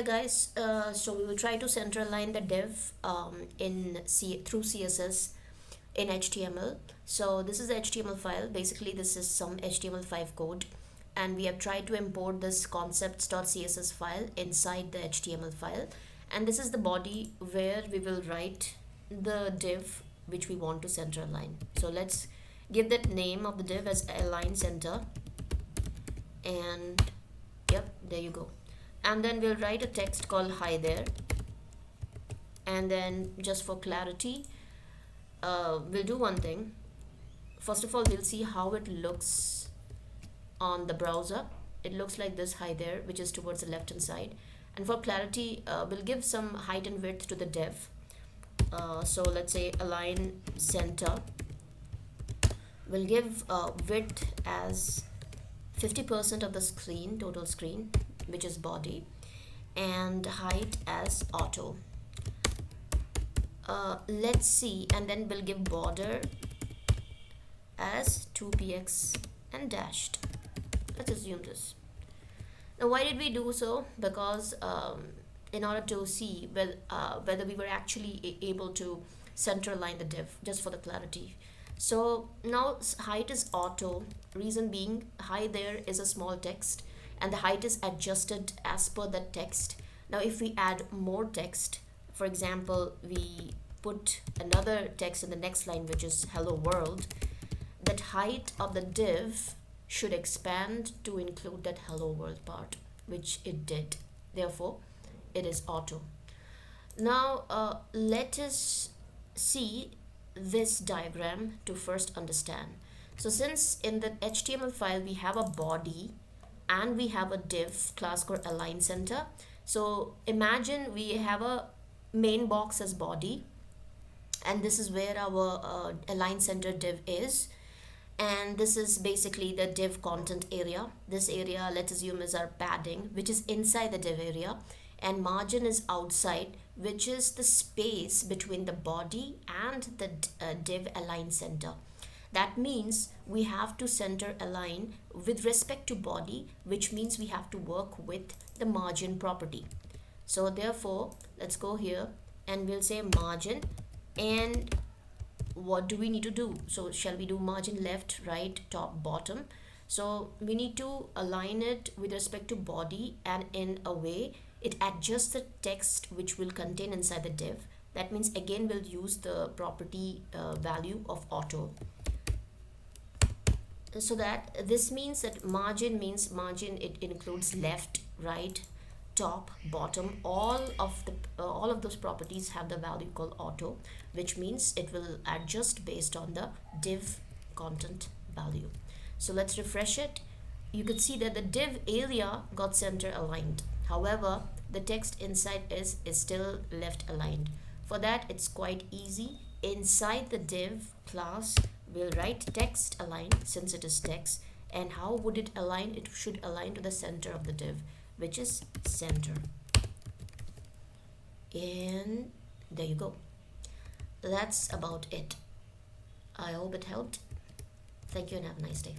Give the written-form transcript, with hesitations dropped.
guys, so we will try to center align the div through CSS in HTML. So this is the HTML file. Basically, this is some HTML5 code, and we have tried to import this concepts.css file inside the HTML file. And this is the body where we will write the div which we want to center align. So let's give that name of the div as align center, and yep, there you go. And then we'll write a text called hi there, and then just for clarity, we'll do one thing. First of all, we'll see how it looks on the browser. It looks like this, hi there, which is towards the left hand side. And for clarity, we'll give some height and width to the div. So let's say align center. We'll give width as 50% of the screen, total screen, which is body, and height as auto. Let's see, and then we'll give border as 2px and dashed. Let's assume this. Now, why did we do so? Because in order to see whether we were actually able to center align the div, just for the clarity. So now height is auto, reason being hi there is a small text and the height is adjusted as per the text. Now if we add more text, for example, we put another text in the next line, which is hello world, that height of the div should expand to include that hello world part, which it did. Therefore, it is auto. Now, let us see this diagram to first understand. So since in the HTML file we have a body and we have a div class called align center, so imagine we have a main box as body, and this is where our align center div is, and this is basically the div content area. This area, let's assume, is our padding, which is inside the div area, and margin is outside, which is the space between the body and the div align center. That means we have to center align with respect to body, which means we have to work with the margin property. So therefore, let's go here and we'll say margin, and what do we need to do? So shall we do margin left, right, top, bottom? So we need to align it with respect to body, and in a way it adjusts the text which will contain inside the div. That means again we'll use the property value of auto. So that this means that margin means margin, it includes left, right, top, bottom. All of those properties have the value called auto, which means it will adjust based on the div content value. So let's refresh it. You could see that the div area got center aligned. However, the text inside is still left aligned. For that, it's quite easy. Inside the div class, we'll write text align, since it is text. And how would it align? It should align to the center of the div, which is center. And there you go. That's about it. I hope it helped. Thank you and have a nice day.